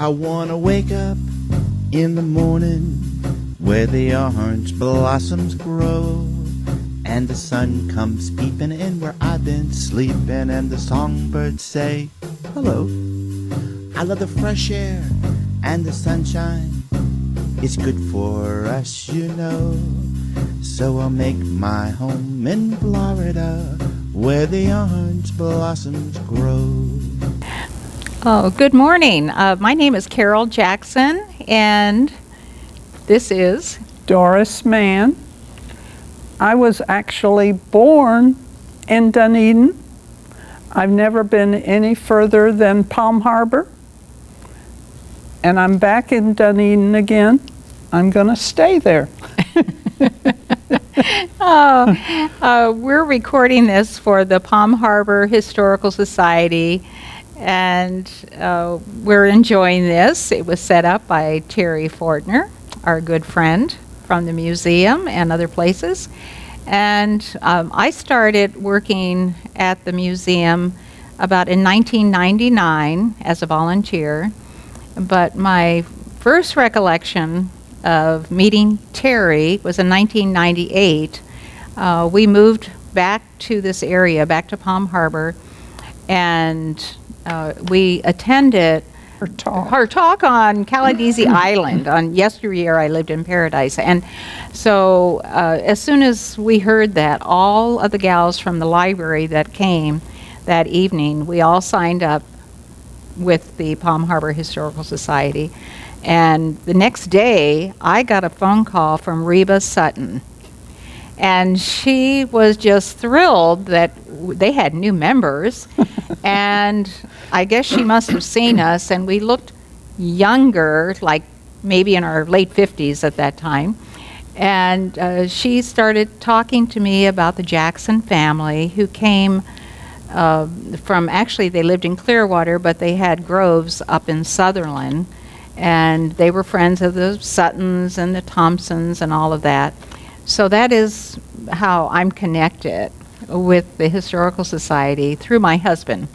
I wanna wake up in the morning where the orange blossoms grow, and the sun comes peeping in where I've been sleeping, and the songbirds say hello. I love the fresh air and the sunshine. It's good for us, you know. So I'll make my home in Florida where the orange blossoms grow. Oh, good morning. My name is Carol Jackson, and this is Doris Mann. I was actually born in Dunedin. I've never been any further than Palm Harbor, and I'm back in Dunedin again. I'm going to stay there. We're recording this for the Palm Harbor Historical Society, and we're enjoying this. It was set up by Terry Fortner, our good friend from the museum and other places. And I started working at the museum about in 1999 as a volunteer. But my first recollection of meeting Terry was in 1998. We moved back to this area, back to Palm Harbor, and we attended her talk on Kalidesi Island. On yesteryear, I lived in Paradise. And so as soon as we heard that, all of the gals from the library that came that evening, we all signed up with the Palm Harbor Historical Society. And the next day, I got a phone call from Reba Sutton. And she was just thrilled that they had new members. And I guess she must have seen us, and we looked younger, like maybe in our late 50s at that time. And she started talking to me about the Jackson family, who came from, actually they lived in Clearwater, but they had groves up in Sutherland. And they were friends of the Suttons and the Thompsons and all of that. So that is how I'm connected with the Historical Society through my husband,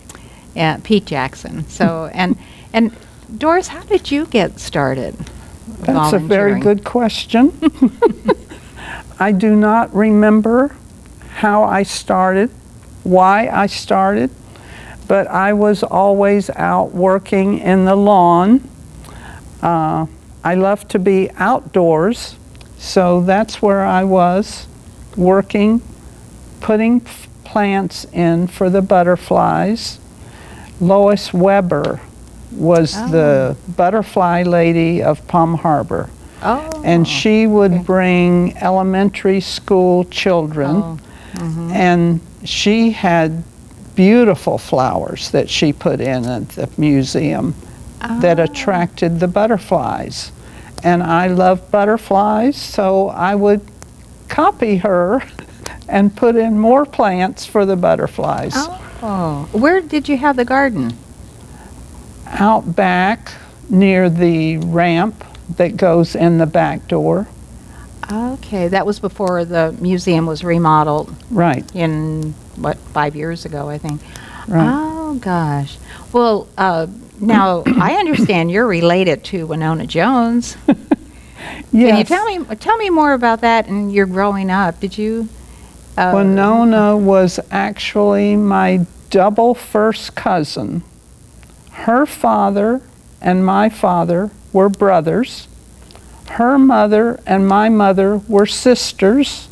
Pete Jackson. So, and Doris, how did you get started? That's a very good question. I do not remember how I started, why I started, but I was always out working in the lawn. I love to be outdoors, so that's where I was working, putting plants in for the butterflies. Lois Weber was the butterfly lady of Palm Harbor. And she would bring elementary school children, and she had beautiful flowers that she put in at the museum that attracted the butterflies. And I love butterflies, so I would copy her and put in more plants for the butterflies. Oh, where did you have the garden? Out back near the ramp that goes in the back door. Okay, that was before the museum was remodeled. Right. In, 5 years ago, I think. Right. Oh, gosh. Well, now, I understand you're related to Winona Jones. Yes. Can you tell me more about that and your growing up? Did you? Winona was actually my double first cousin. Her father and my father were brothers. Her mother and my mother were sisters.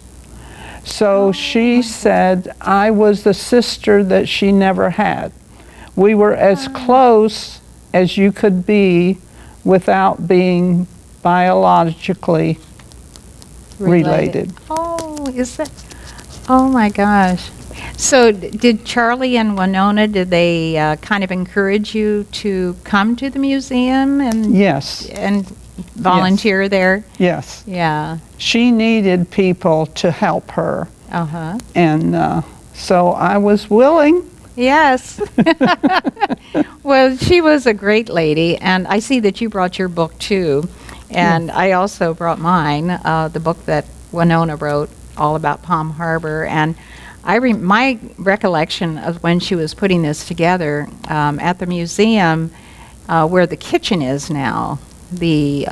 So she said I was the sister that she never had. We were as close as you could be without being biologically related. Oh, is that? Oh my gosh. So did Charlie and Winona, did they kind of encourage you to come to the museum and Yes. and volunteer there? Yes. Yeah. She needed people to help her. Uh-huh. And so I was willing. Yes. Well, she was a great lady, and I see that you brought your book too, and I also brought mine, the book that Winona wrote, all about Palm Harbor. And my recollection of when she was putting this together at the museum, where the kitchen is now, the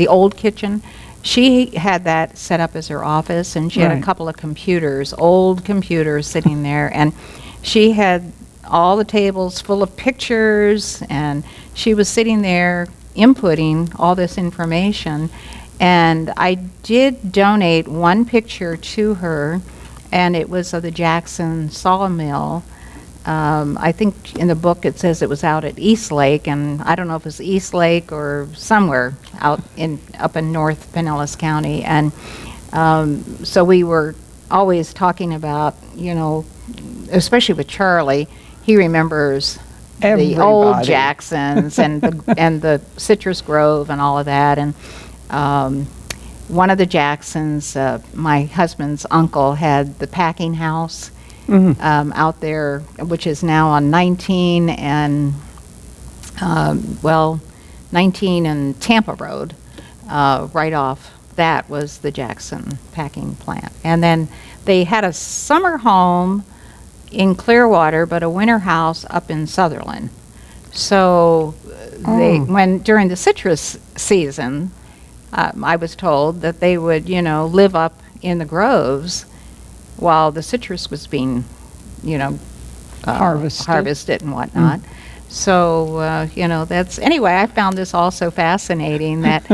old kitchen. She had that set up as her office, and she had a Right. couple of computers, old computers sitting there, and she had all the tables full of pictures, and she was sitting there inputting all this information. And I did donate one picture to her, and it was of the Jackson Sawmill. I think in the book it says it was out at East Lake, and I don't know if it was East Lake or somewhere up in North Pinellas County. And so we were always talking about, especially with Charlie, he remembers the old Everybody. Jacksons and the Citrus Grove and all of that. And one of the Jacksons, my husband's uncle, had the packing house out there, which is now on 19 and 19 and Tampa Road. Right off that was the Jackson packing plant. And then they had a summer home in Clearwater, but a winter house up in Sutherland. So during the citrus season, I was told that they would, live up in the groves while the citrus was being, harvested and whatnot. So, anyway, I found this all so fascinating that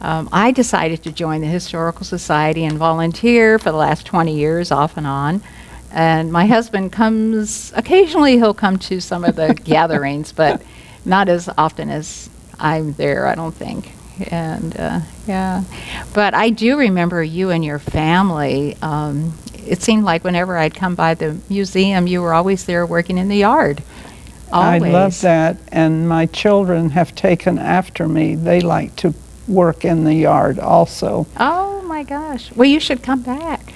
I decided to join the Historical Society and volunteer for the last 20 years off and on. And my husband occasionally he'll come to some of the gatherings, but not as often as I'm there, I don't think. And but I do remember you and your family. It seemed like whenever I'd come by the museum, you were always there working in the yard. Always. I love that, and my children have taken after me. They like to work in the yard also. Oh my gosh. Well, you should come back.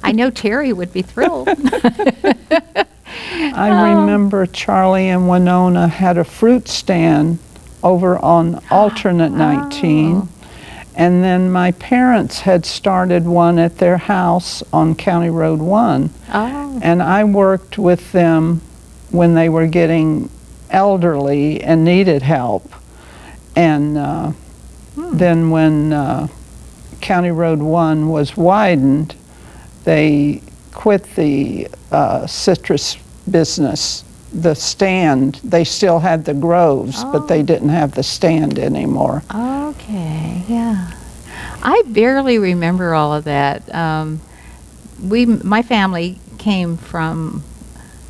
I know Terry would be thrilled. I remember Charlie and Winona had a fruit stand over on Alternate 19. And then my parents had started one at their house on County Road 1. Oh. And I worked with them when they were getting elderly and needed help. And then when County Road 1 was widened, they quit the citrus business. The stand, they still had the groves, but they didn't have the stand anymore. Okay, yeah. I barely remember all of that. My family came from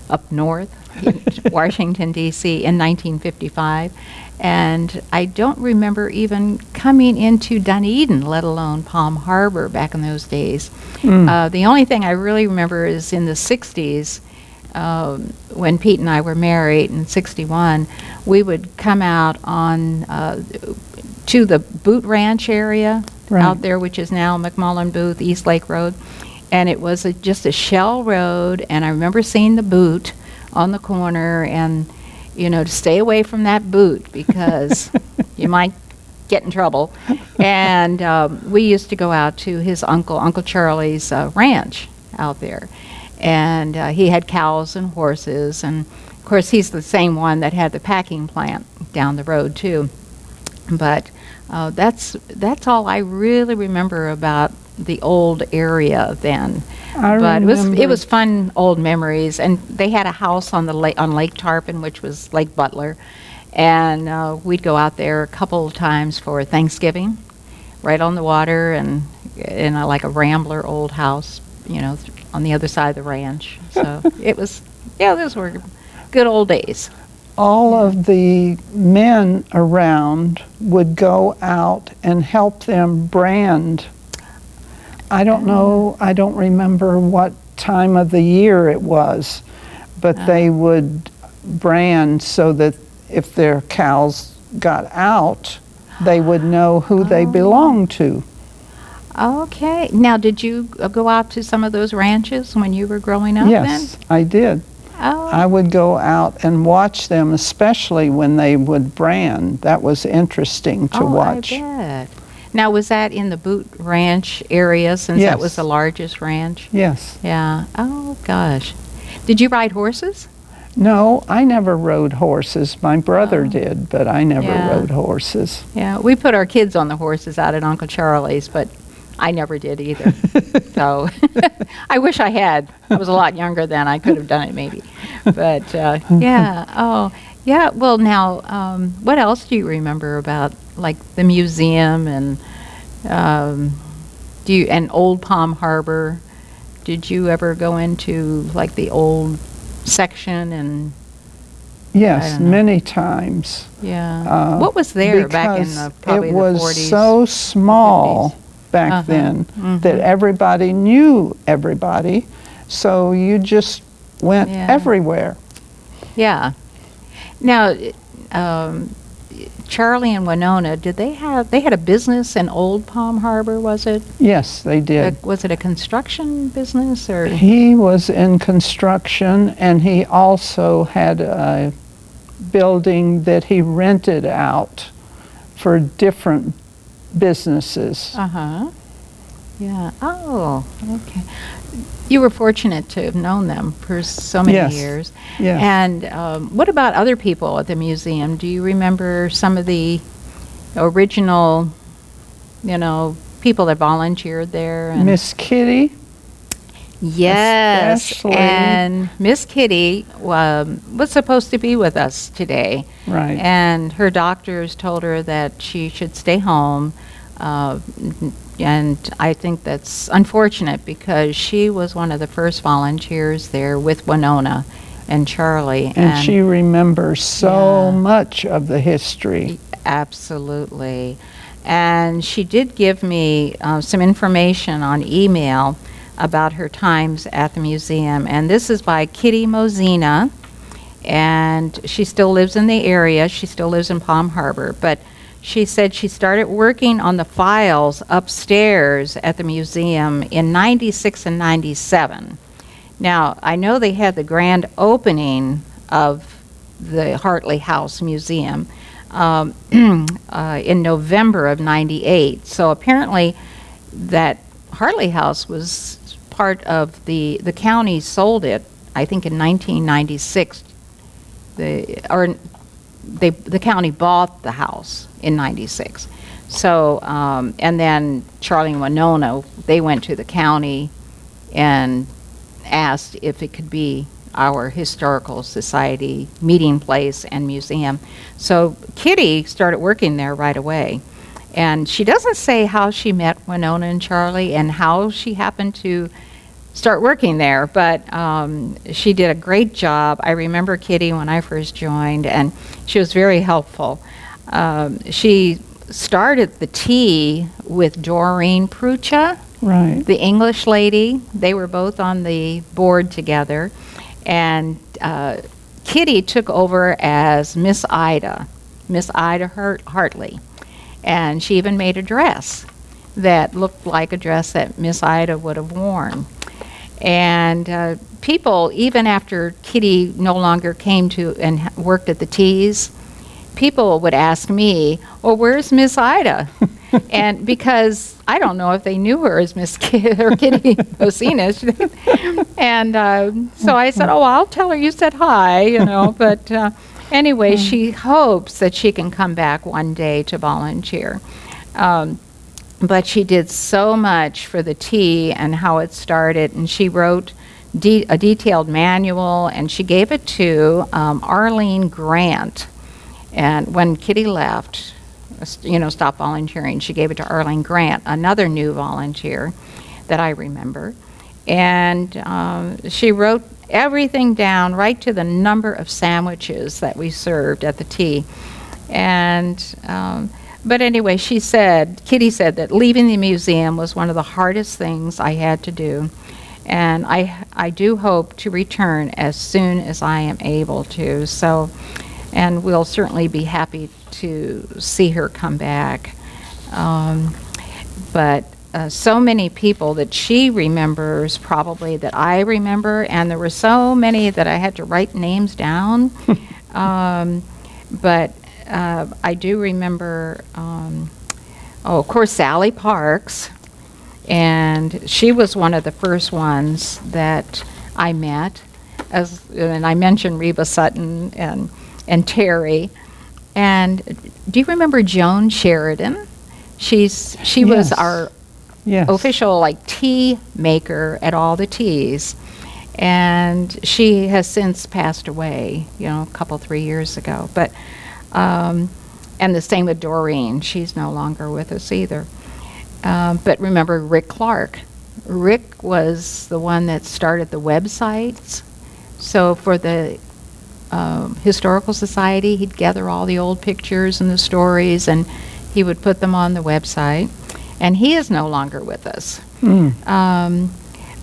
up north, in Washington, D.C. in 1955, and I don't remember even coming into Dunedin, let alone Palm Harbor back in those days. The only thing I really remember is in the 60s, when Pete and I were married in 61, we would come out on to the Boot Ranch area out there, which is now McMullen Booth, East Lake Road. And it was just a shell road, and I remember seeing the boot on the corner, and, to stay away from that boot because you might get in trouble. And we used to go out to his Uncle Charlie's ranch out there. And he had cows and horses, and of course he's the same one that had the packing plant down the road too. But that's all I really remember about the old area then. But it was fun old memories, and they had a house on Lake Tarpon, which was Lake Butler, and we'd go out there a couple of times for Thanksgiving, right on the water, and in like a rambler old house, on the other side of the ranch. So those were good old days. All of the men around would go out and help them brand. I don't know, I don't remember what time of the year it was, but they would brand so that if their cows got out, they would know who they belonged to. Okay. Now, did you go out to some of those ranches when you were growing up then? Yes, I did. Oh. I would go out and watch them, especially when they would brand. That was interesting to watch. I bet. Now, was that in the Boot Ranch area, since that was Yes. the largest ranch? Yes. Yeah. Oh, gosh. Did you ride horses? No, I never rode horses. My brother did, but I never Yeah. rode horses. Yeah, we put our kids on the horses out at Uncle Charlie's, but I never did either. So I wish I had. I was a lot younger then. I could have done it maybe. But yeah. Oh, yeah. Well, now, what else do you remember about like the museum and and Old Palm Harbor? Did you ever go into like the old section and? I Yes, don't know. many times. Yeah. What was there back in Because probably it the was 40s? so small 50s. back then that everybody knew everybody, so you just went Yeah. everywhere. Yeah. Now, Charlie and Winona, they had a business in Old Palm Harbor, was it? Yes, they did. Was it a construction business or? He was in construction, and he also had a building that he rented out for different businesses. Uh-huh. Yeah. Oh, okay. You were fortunate to have known them for so many Yes. years. Yes. And what about other people at the museum? Do you remember some of the original, people that volunteered there? And Miss Kitty, yes, especially. and Miss Kitty was supposed to be with us today. right. And her doctors told her that she should stay home. And I think that's unfortunate because she was one of the first volunteers there with Winona and Charlie. And she remembers so Yeah. much of the history. Absolutely. And she did give me some information on email about her times at the museum. And this is by Kitty Mozina. And she still lives in the area. She still lives in Palm Harbor. But she said she started working on the files upstairs at the museum in 96 and 97. Now, I know they had the grand opening of the Hartley House Museum in November of 98. So apparently that Hartley House was part of the county sold it, I think in 1996. The county bought the house in 96. So, and then Charlie and Winona, they went to the county and asked if it could be our historical society meeting place and museum. So Kitty started working there right away. And she doesn't say how she met Winona and Charlie and how she happened to start working there, but she did a great job. I remember Kitty when I first joined, and she was very helpful. She started the tea with Doreen Prucha, Right. the English lady. They were both on the board together. And Kitty took over as Miss Ida Hartley. And she even made a dress that looked like a dress that Miss Ida would have worn. And people, even after Kitty no longer came to and worked at the teas, people would ask me, well, where's Miss Ida? And because I don't know if they knew her as Miss Kitty or Kitty Osinas. And so I said, oh, I'll tell her you said hi, But anyway, she hopes that she can come back one day to volunteer. But she did so much for the tea and how it started, and she wrote a detailed manual, and she gave it to Arlene Grant. And when Kitty left, stopped volunteering, she gave it to Arlene Grant, another new volunteer that I remember. And she wrote everything down, right to the number of sandwiches that we served at the tea. And but anyway, Kitty said that leaving the museum was one of the hardest things I had to do. And I do hope to return as soon as I am able to. So, and we'll certainly be happy to see her come back. But so many people that she remembers probably that I remember, and there were so many that I had to write names down. But I do remember, of course, Sally Parks, and she was one of the first ones that I met. and I mentioned Reba Sutton and Terry. And do you remember Joan Sheridan? She was our official tea maker at all the teas, and she has since passed away, a couple 3 years ago. But and the same with Doreen. She's no longer with us either. But remember Rick Clark. Rick was the one that started the websites. So for the Historical Society, he'd gather all the old pictures and the stories, and he would put them on the website. And he is no longer with us.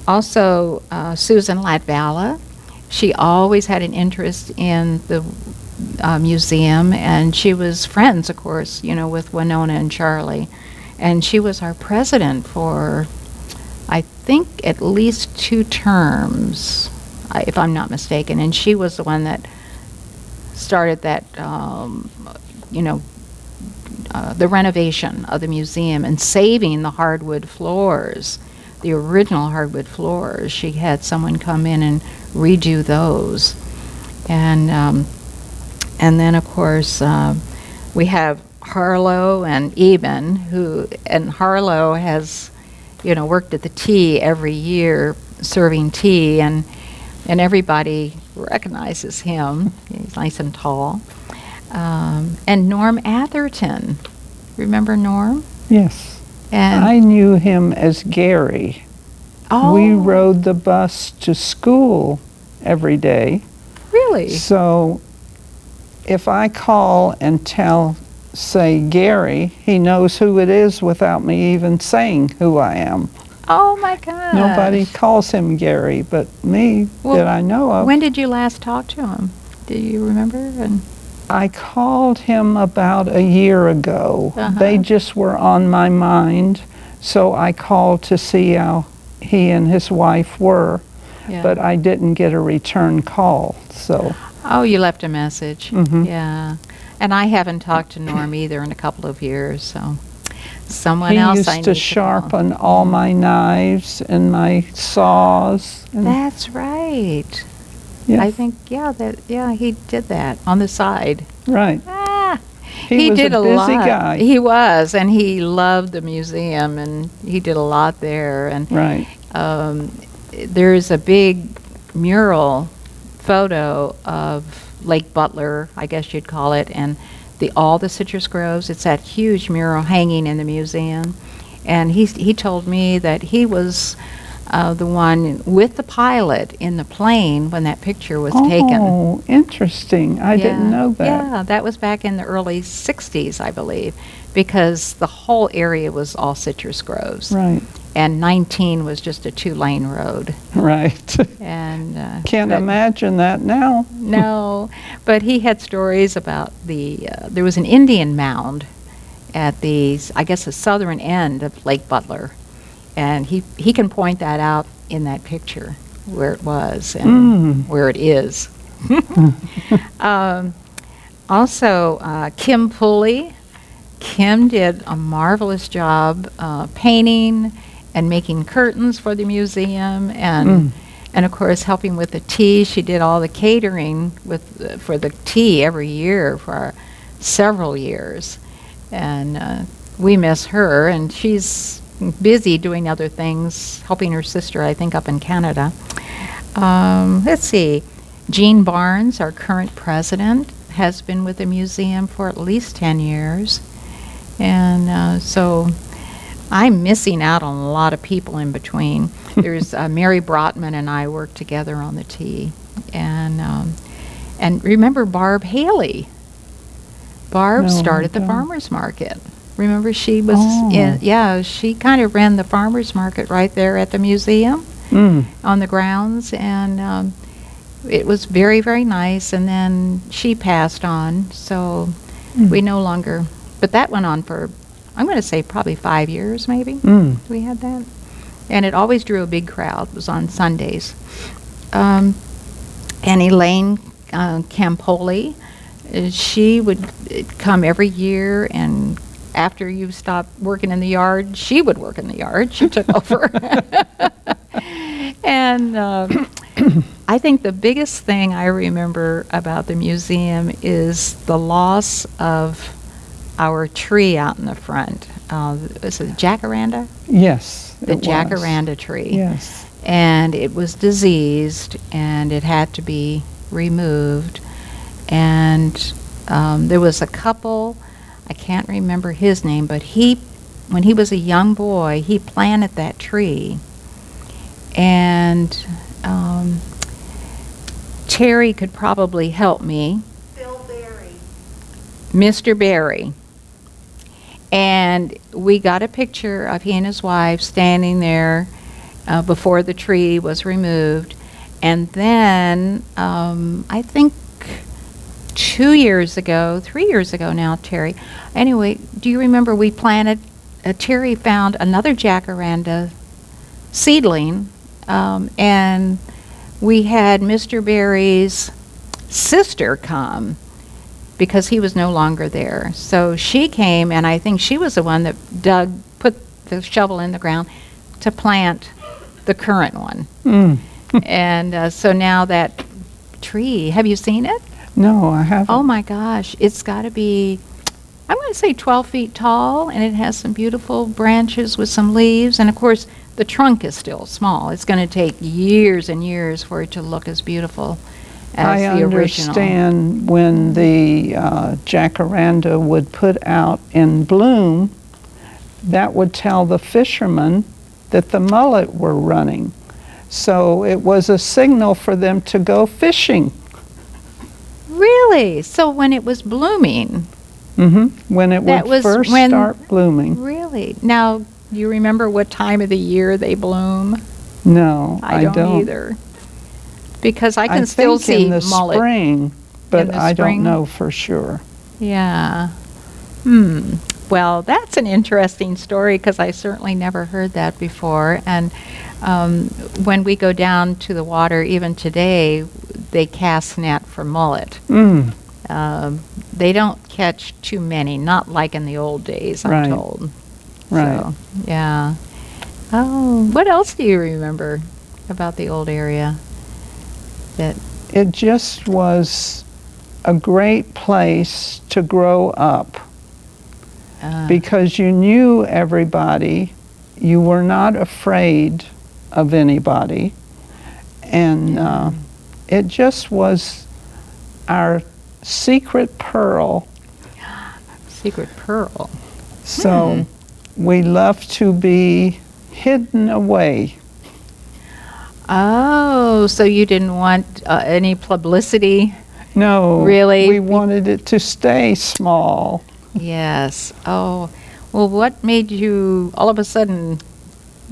Also, Susan Latvala, she always had an interest in the museum, and she was friends, of course, with Winona and Charlie. And she was our president for, I think, at least 2 terms, if I'm not mistaken. And she was the one that started that, the renovation of the museum and saving the hardwood floors, the original hardwood floors. She had someone come in and redo those. And then, of course, we have Harlow and Eben, and Harlow has, worked at the tea every year, serving tea, and everybody recognizes him. He's nice and tall. And Norm Atherton. Remember Norm? Yes. And I knew him as Gary. Oh. We rode the bus to school every day. Really? So if I call and say Gary, he knows who it is without me even saying who I am. Oh my gosh. Nobody calls him Gary but me that I know of. When did you last talk to him? Do you remember? And I called him about a year ago. They just were on my mind, so I called to see how he and his wife were, but I didn't get a return call. So. Oh, you left a message. Mm-hmm. Yeah. And I haven't talked to Norm either in a couple of years, so someone else I need He used to sharpen all my knives and my saws. That's right. Yes. I think, he did that on the side. Right. He was did a busy guy. He was, and he loved the museum, and he did a lot there. And right. There's a big mural photo of Lake Butler, I guess you'd call it, and all the citrus groves. It's that huge mural hanging in the museum. And he told me that he was the one with the pilot in the plane when that picture was taken. Oh, interesting. I didn't know that. Yeah, that was back in the early 60s, I believe, because the whole area was all citrus groves. Right. And 19 was just a 2-lane road. Right. And can't imagine that now. No, but he had stories about there was an Indian mound at the southern end of Lake Butler. And he can point that out in that picture, where it was and where it is. Also, Kim Pulley. Kim did a marvelous job painting and making curtains for the museum, and of course helping with the tea. She did all the catering for the tea every year for several years. And we miss her, and she's busy doing other things, helping her sister, I think, up in Canada. Let's see. Jean Barnes, our current president, has been with the museum for at least 10 years. And so I'm missing out on a lot of people in between. There's Mary Brotman and I work together on the tea. And remember Barb Haley. Barb started the farmer's market. Remember, she was she kind of ran the farmer's market right there at the museum on the grounds, and it was very, very nice. And then she passed on, so we no longer, but that went on for, I'm going to say probably 5 years maybe. We had that. And it always drew a big crowd. It was on Sundays. And Elaine Campoli, she would come every year, and after you stopped working in the yard, she would work in the yard. She took over. And I think the biggest thing I remember about the museum is the loss of our tree out in the front. Is it jacaranda? Yes, The it was. jacaranda tree. Yes. And it was diseased, and it had to be removed. And there was a couple, I can't remember his name, but when he was a young boy, he planted that tree. And Terry could probably help me. Mr. Barry. And we got a picture of he and his wife standing there before the tree was removed. And then I think 3 years ago now, Terry. Anyway, do you remember we planted, Terry found another jacaranda seedling, and we had Mr. Barry's sister come because he was no longer there. So she came, and I think she was the one that put the shovel in the ground to plant the current one. And so now that tree, have you seen it? No, I haven't. Oh my gosh, it's got to be, I'm going to say 12 feet tall, and it has some beautiful branches with some leaves, and of course the trunk is still small. It's going to take years and years for it to look as beautiful as the original. I understand when the jacaranda would put out in bloom, that would tell the fishermen that the mullet were running. So it was a signal for them to go fishing. Really? So when it was blooming? When it would first start blooming. Really? Now, do you remember what time of the year they bloom? No, I don't either. Because I can still see in the mullet. spring, but I spring? don't know for sure. Yeah. Well, that's an interesting story because I certainly never heard that before. And when we go down to the water, even today, they cast net for mullet. They don't catch too many, not like in the old days, I'm told. Right. So, yeah. Oh, what else do you remember about the old area? It just was a great place to grow up because you knew everybody. You were not afraid of anybody. And it just was our secret pearl. Secret pearl. So we love to be hidden away. Oh, so you didn't want any publicity? No. Really? We wanted it to stay small. Yes. Oh, well, what made you, all of a sudden,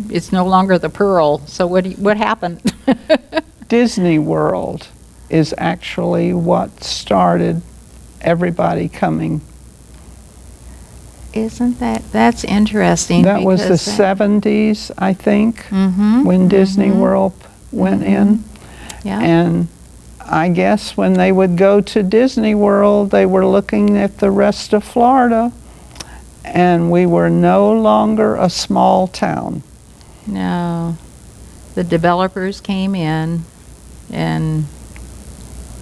it's no longer the pearl, so what happened? Disney World is actually what started everybody coming. Isn't that's interesting? That was the 70s, I think, when Disney World went in. Yeah. And I guess when they would go to Disney World, they were looking at the rest of Florida, and we were no longer a small town. No. The developers came in and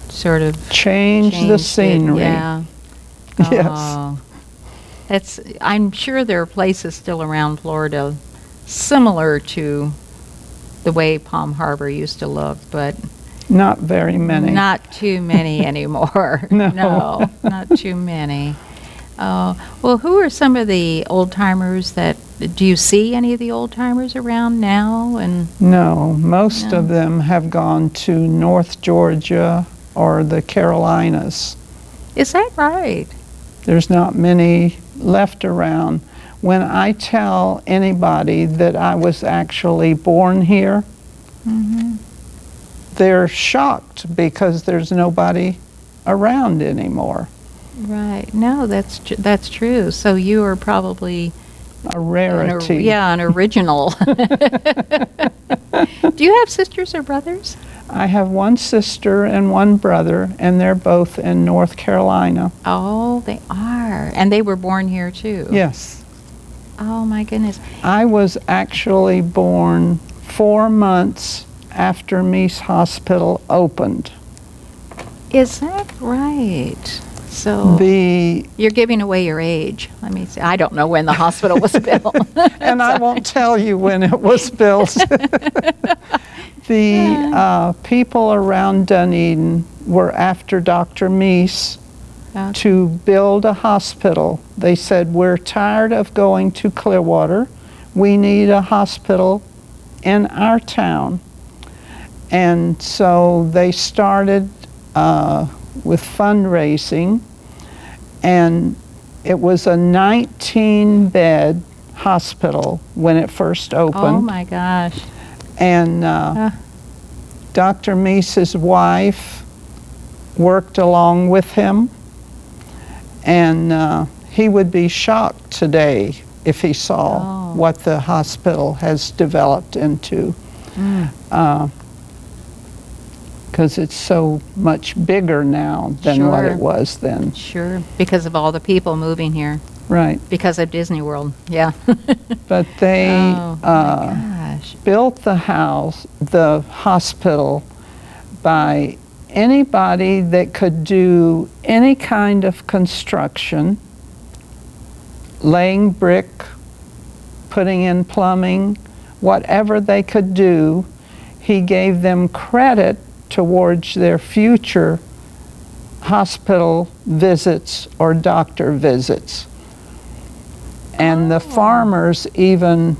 sort of changed the scenery. Yeah. Yes. Oh. I'm sure there are places still around Florida similar to the way Palm Harbor used to look, but not very many. Not too many anymore. No, not too many. Well, who are some of the old-timers do you see any of the old-timers around now? No, most of them have gone to North Georgia or the Carolinas. Is that right? There's not many left around. When I tell anybody that I was actually born here, they're shocked because there's nobody around anymore. Right. No, that's true. So you are probably a rarity. An original. Do you have sisters or brothers? I have one sister and one brother, and they're both in North Carolina. Oh, they are. And they were born here too? Yes. Oh, my goodness. I was actually born 4 months after Meese Hospital opened. Is that right? So you're giving away your age. Let me see. I don't know when the hospital was built. And I won't tell you when it was built. The people around Dunedin were after Dr. Meese to build a hospital. They said, we're tired of going to Clearwater. We need a hospital in our town. And so they started with fundraising, and it was a 19-bed hospital when it first opened. Oh my gosh. And Dr. Meese's wife worked along with him, and he would be shocked today if he saw what the hospital has developed into. Because it's so much bigger now than what it was then. Sure, because of all the people moving here. Right. Because of Disney World, yeah. But they built the hospital by anybody that could do any kind of construction, laying brick, putting in plumbing, whatever they could do. He gave them credit towards their future hospital visits or doctor visits. And the farmers even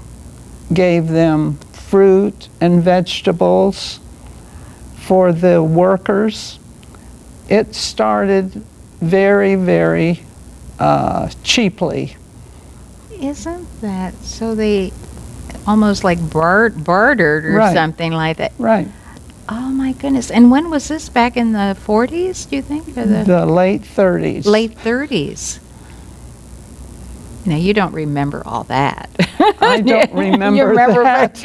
gave them fruit and vegetables for the workers. It started very, very cheaply. Isn't that so? They almost like bartered or something like that. Right. Oh my goodness. And when was this? Back in the 40s, do you think? Or the late 30s. Late 30s. Now, you don't remember all that. I don't remember, you remember that.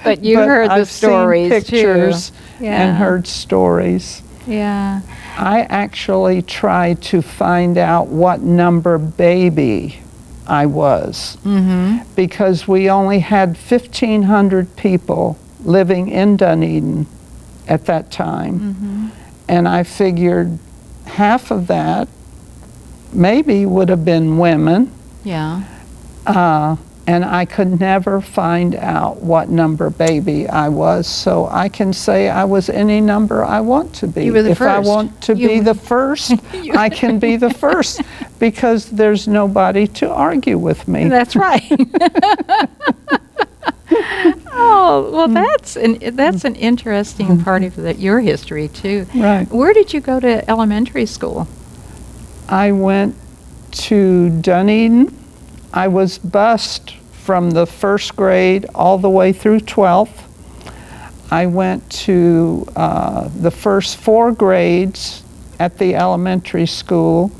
But you heard the stories, I've seen pictures too. and heard stories. Yeah. I actually tried to find out what number baby I was, because we only had 1,500 people living in Dunedin at that time. And I figured half of that maybe would have been women. Yeah. And I could never find out what number baby I was, so I can say I was any number I want to be. You were the if first. I want to be the first, I can be the first, because there's nobody to argue with me. That's right. Oh, well, that's an interesting part of your history too. Right. Where did you go to elementary school? I went to Dunedin. I was bused from the first grade all the way through 12th. I went to the first 4 grades at the elementary school.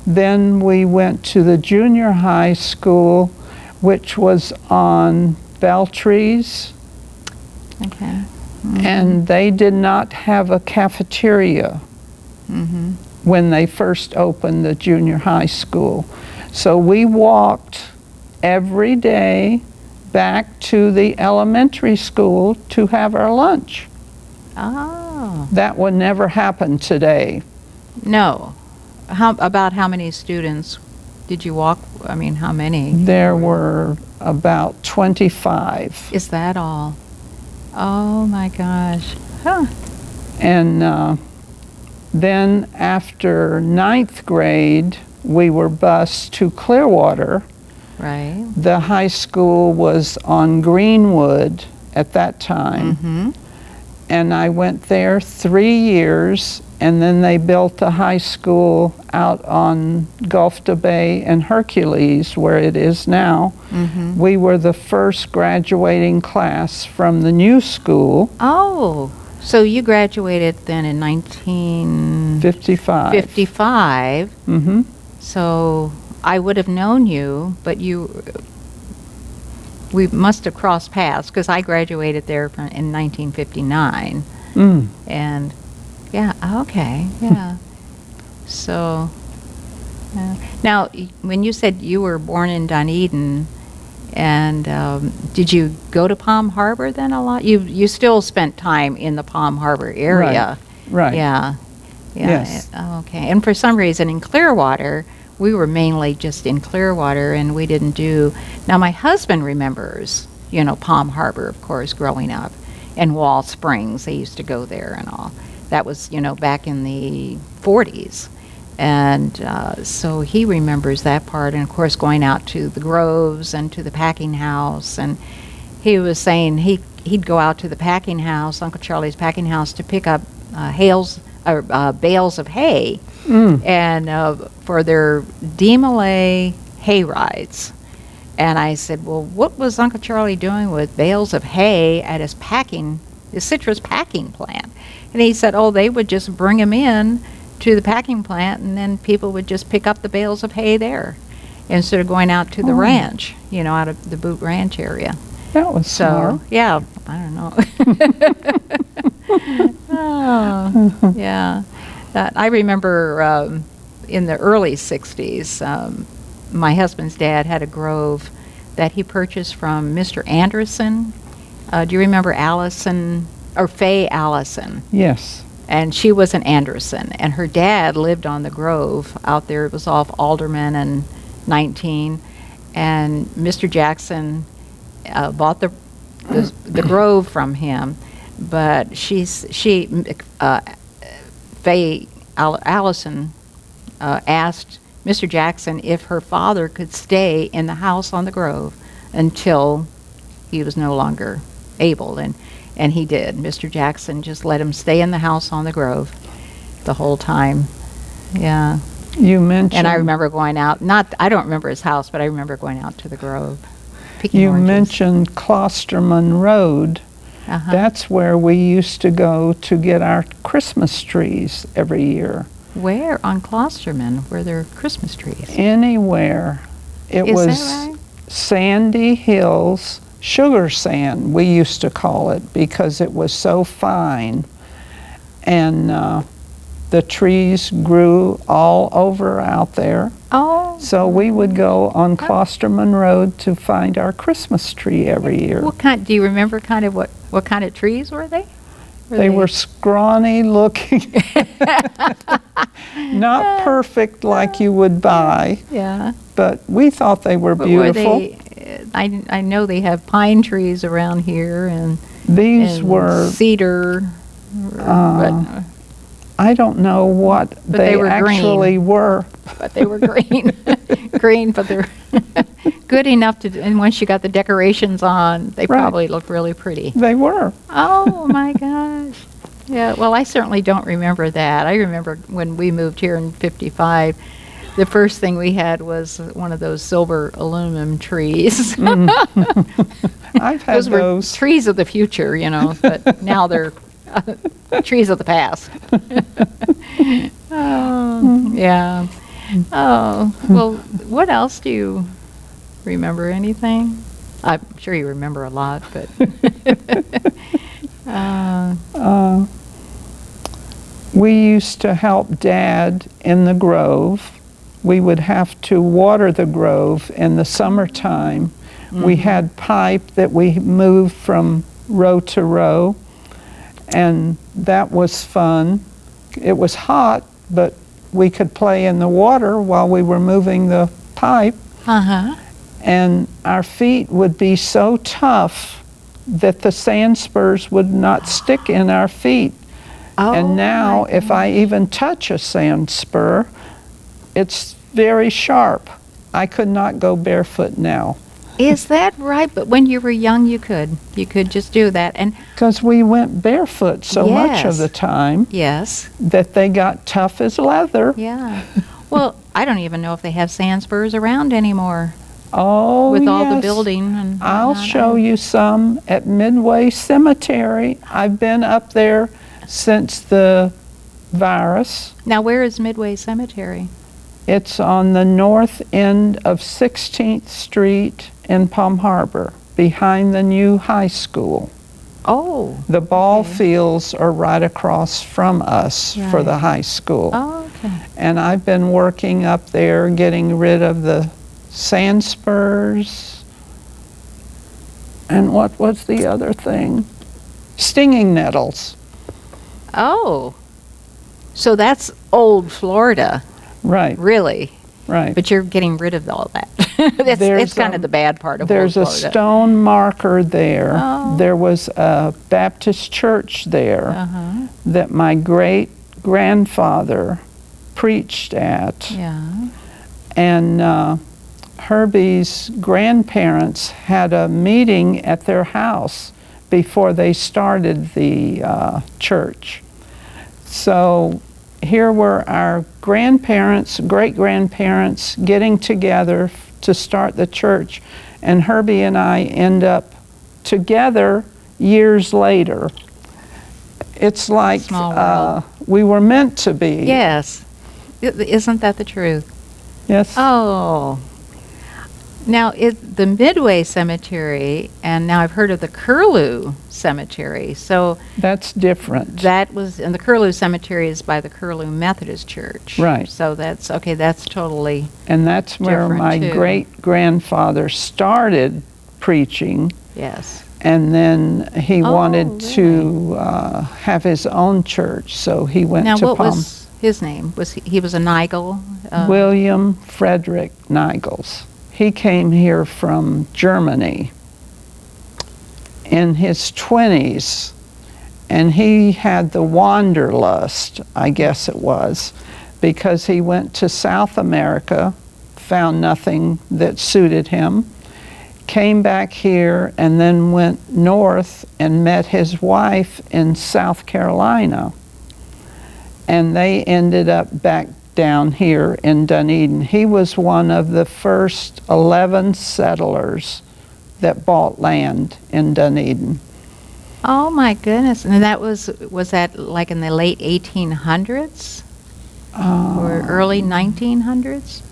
Then we went to the junior high school, which was on Beltrees. Okay. And they did not have a cafeteria when they first opened the junior high school. So we walked every day back to the elementary school to have our lunch. Oh. That would never happen today. No. About how many students did you walk? I mean, how many? There were about 25. Is that all? Oh my gosh. Huh. And then after 9th grade, we were bused to Clearwater. Right. The high school was on Greenwood at that time. And I went there 3 years, and then they built a high school out on Gulfta Bay and Hercules, where it is now. We were the first graduating class from the new school. Oh, so you graduated then in 1955. 55. So I would have known you, but we must have crossed paths, because I graduated there in 1959. And yeah, okay, yeah. So now, when you said you were born in Dunedin, And did you go to Palm Harbor then a lot? You still spent time in the Palm Harbor area. Right. Yeah. Yes. Okay. And for some reason in Clearwater, we were mainly just in Clearwater, and we didn't do. Now my husband remembers, Palm Harbor, of course, growing up, and Wall Springs. They used to go there and all. That was, back in the 40s. And so he remembers that part, and of course going out to the groves and to the packing house. And he was saying he'd go out to the packing house, Uncle Charlie's packing house, to pick up bales of hay, and for their DeMolay hay rides. And I said, well, what was Uncle Charlie doing with bales of hay at his citrus packing plant? And he said, oh, they would just bring them in to the packing plant, and then people would just pick up the bales of hay there instead of going out to the ranch, out of the Boot Ranch area. That was smart. Yeah, I don't know. Oh, yeah. I remember in the early 60s, my husband's dad had a grove that he purchased from Mr. Anderson. Do you remember Allison, or Faye Allison? Yes. And she was an Anderson, and her dad lived on the grove out there. It was off Alderman and 19, and Mr. Jackson bought the grove from him, but Faye Allison asked Mr. Jackson if her father could stay in the house on the grove until he was no longer able, and he did. Mr. Jackson just let him stay in the house on the grove the whole time. Yeah. You mentioned. And I remember going out. I don't remember his house, but I remember going out to the grove. You oranges. mentioned Klosterman Road. Uh-huh. That's where we used to go to get our Christmas trees every year. Where on Klosterman were there Christmas trees? Anywhere. It Is was that right? Sandy Hills, sugar sand, we used to call it, because it was so fine. And the trees grew all over out there. Oh. So we would go on Klosterman Road to find our Christmas tree every year. Do you remember kind of what kind of trees were they? They were scrawny looking, not perfect like you would buy. Yeah. But we thought they were beautiful. Were they, I know they have pine trees around here, and these were cedar. But I don't know what they were actually green. were. But they were green. Green, but they're good enough to, and once you got the decorations on, they probably looked really pretty. They were. Oh my gosh. Yeah, well, I certainly don't remember that. I remember when we moved here in 55, the first thing we had was one of those silver aluminum trees. I've had those. Were trees of the future, but now they're trees of the past. Oh, yeah. Oh, well, what else do you remember? Anything? I'm sure you remember a lot, but we used to help Dad in the grove. We would have to water the grove in the summertime. Mm-hmm. We had pipe that we moved from row to row, and that was fun. It was hot, but we could play in the water while we were moving the pipe. Uh-huh. And our feet would be so tough that the sand spurs would not stick in our feet. Oh, and now if I even touch a sand spur, it's very sharp. I could not go barefoot now. Is that right? But when you were young, you could just do that. And because we went barefoot so much of the time. Yes. That they got tough as leather. Yeah. Well, I don't even know if they have sand spurs around anymore. Oh, with all the building. And I'll show you some at Midway Cemetery. I've been up there since the virus. Now, where is Midway Cemetery? It's on the north end of 16th Street in Palm Harbor, behind the new high school. Oh. The ball fields are right across from us for the high school. Oh, okay. And I've been working up there getting rid of the sand spurs, And what was the other thing? Stinging nettles. Oh, so that's old Florida, Right, really. right. But you're getting rid of all that. It's kind of the bad part of There's old a Florida. stone marker there. Oh. There was a Baptist church there Uh-huh. that my great-grandfather preached at. Yeah. And Herbie's grandparents had a meeting at their house before they started the church. So here were our grandparents, great-grandparents getting together to start the church, and Herbie and I end up together years later. It's like Small world. we were meant to be. Yes. Isn't that the truth? Yes. Oh. Now, the Midway Cemetery, and now I've heard of the Curlew Cemetery. So That's different. that was, and the Curlew Cemetery is by the Curlew Methodist Church. Right. So that's, okay, that's totally, And that's where different, my too. great-grandfather started preaching, yes. and then he Oh, wanted to have his own church, so he went Now, to what was his name? Was he was a Nigel? William Frederick Nigels. He came here from Germany in his 20s, and he had the wanderlust, I guess it was, because he went to South America, found nothing that suited him, came back here, and then went north and met his wife in South Carolina. And they ended up back down here in Dunedin. He was one of the first 11 settlers that bought land in Dunedin. Oh my goodness! And that was that like in the late 1800s or early 1900s?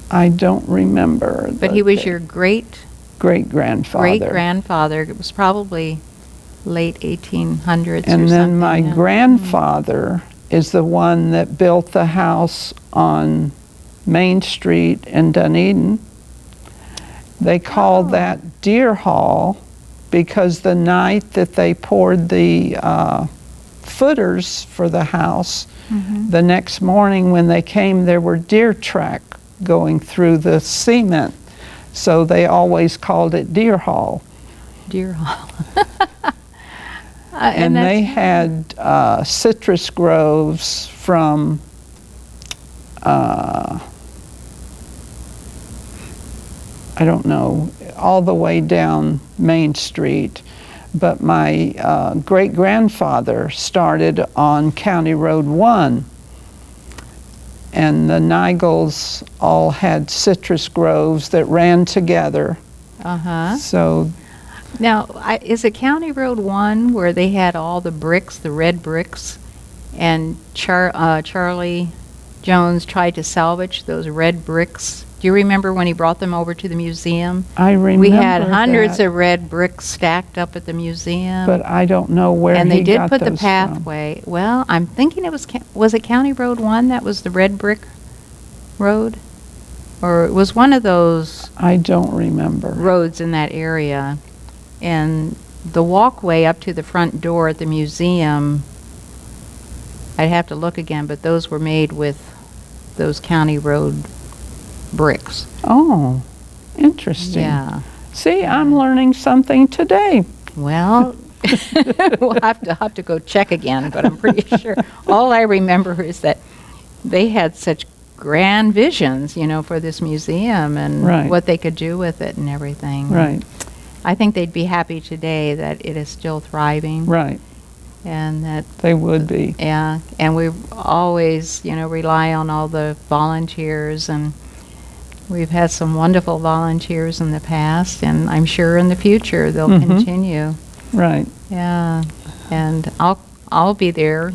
I don't remember. But he was your great-grandfather. great-grandfather. It was probably late 1800s or And then something, my yeah. grandfather is the one that built the house on Main Street in Dunedin. They called that Deer Hall because the night that they poured the footers for the house, the next morning when they came, there were deer track going through the cement. So they always called it Deer Hall. Deer Hall. And they had citrus groves from I don't know, all the way down Main Street. But my great-grandfather started on County Road 1. And the Nigels all had citrus groves that ran together. Uh-huh. So Now, is it County Road 1 where they had all the bricks, the red bricks, and Charlie Jones tried to salvage those red bricks? Do you remember when he brought them over to the museum? I remember We had hundreds that, of red bricks stacked up at the museum. but I don't know where and he they did got put the those from. pathway. Well, I'm thinking it was it County Road 1 that was the red brick road? Or it was one of those I don't remember. roads in that area. And the walkway up to the front door at the museum, I'd have to look again, but those were made with those County Road bricks. Oh, interesting. Yeah. See, I'm learning something today. Well, we'll have to go check again, but I'm pretty sure. All I remember is that they had such grand visions, for this museum and Right. what they could do with it and everything. Right, I think they'd be happy today that it is still thriving. right. And that, They would be. yeah, and we always, rely on all the volunteers, and we've had some wonderful volunteers in the past, and I'm sure in the future they'll continue. Right. Yeah, and I'll be there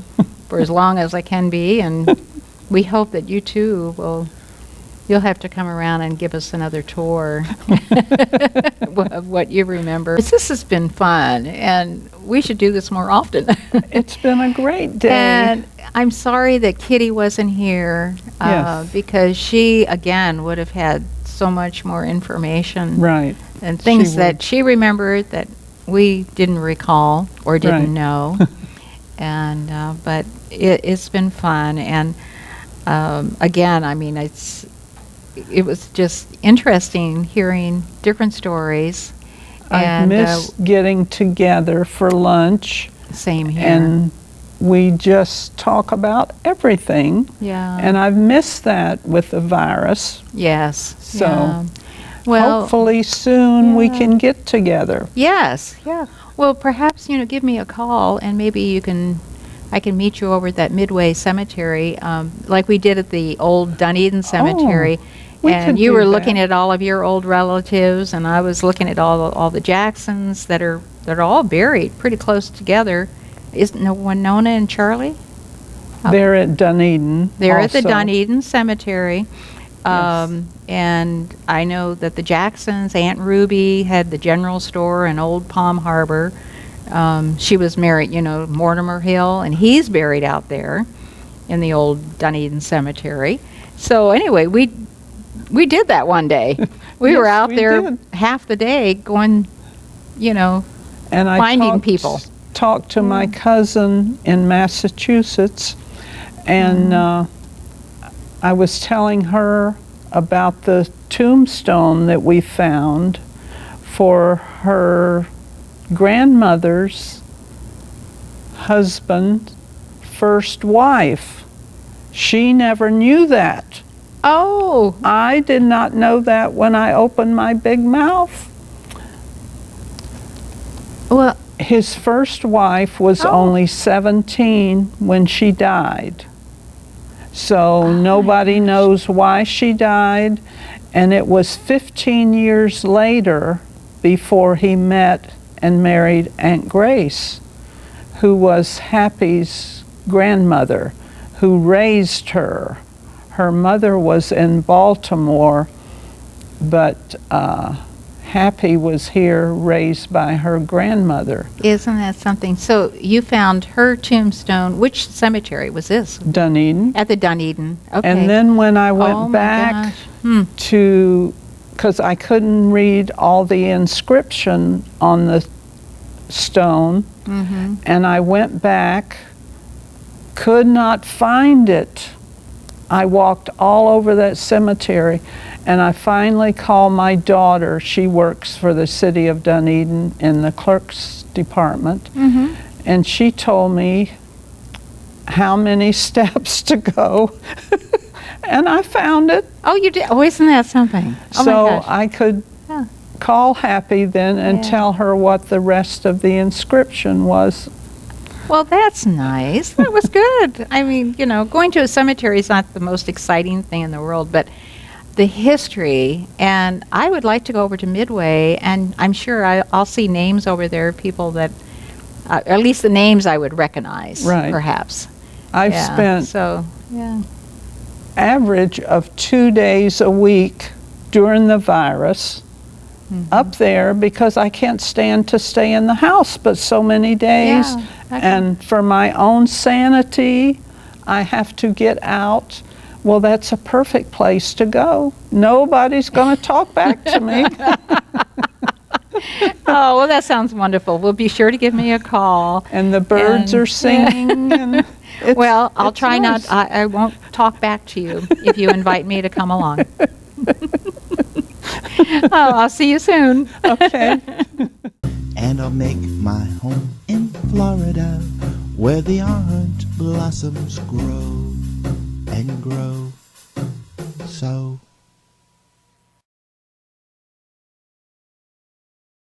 for as long as I can be, and we hope that you too you'll have to come around and give us another tour of what you remember. This has been fun, and we should do this more often. It's been a great day. And I'm sorry that Kitty wasn't here Yes. because she, again, would have had so much more information Right. and things She that would. she remembered that we didn't recall or didn't Right. know. And but it's been fun, and again, I mean, it was just interesting hearing different stories. I And miss getting together for lunch, same here. and we just talk about everything. Yeah. And I've missed that with the virus. Yes. So, yeah. Well, hopefully soon we yeah. can get together. yes. Yeah. Well, perhaps give me a call, and maybe I can meet you over at that Midway Cemetery, like we did at the old Dunedin Cemetery. we And could you do were that. looking at all of your old relatives, and I was looking at all the Jacksons that are all buried pretty close together. Isn't no Winona and Charlie? They're at Dunedin. They're at the also. Dunedin Cemetery. Yes. And I know that the Jacksons, Aunt Ruby had the general store in Old Palm Harbor. She was married, Mortimer Hill, and he's buried out there in the old Dunedin Cemetery. So anyway, we did that one day. We were Yes, out we there did. half the day going, And I finding people. talked to my cousin in Massachusetts, and I was telling her about the tombstone that we found for her grandmother's husband, first wife. She never knew that. oh, I did not know that when I opened my big mouth. well, His first wife was Oh. only 17 when she died. So nobody knows why she died, and it was 15 years later before he met and married Aunt Grace, who was Happy's grandmother, who raised her. Her mother was in Baltimore, but Happy was here raised by her grandmother. isn't that something? So you found her tombstone. Which cemetery was this? Dunedin. At the Dunedin. Okay. And then when I went Oh, my back gosh. because I couldn't read all the inscription on the stone, Mm-hmm. and I went back, could not find it. I walked all over that cemetery, and I finally called my daughter. She works for the city of Dunedin in the clerk's department, Mm-hmm. and she told me how many steps to go, and I found it. Oh, you did? Oh, isn't that something? Oh, So my gosh. I could Huh. call Happy then and Yeah. tell her what the rest of the inscription was. Well, that's nice. That was good. I mean, going to a cemetery is not the most exciting thing in the world, but the history, and I would like to go over to Midway, and I'm sure I'll see names over there, people that, at least the names I would recognize, Right. perhaps. I've Yeah, spent So, yeah. average of 2 days a week during the virus up there because I can't stand to stay in the house but so many days. Yeah, okay. And for my own sanity, I have to get out. Well, that's a perfect place to go. Nobody's going to talk back to me. Oh, well, that sounds wonderful. Well, be sure to give me a call. And the birds And- are singing. And it's, Well, I'll it's try nice. not. I won't talk back to you if you invite me to come along. Oh, I'll see you soon. Okay. And I'll make my home in Florida, where the orange blossoms grow.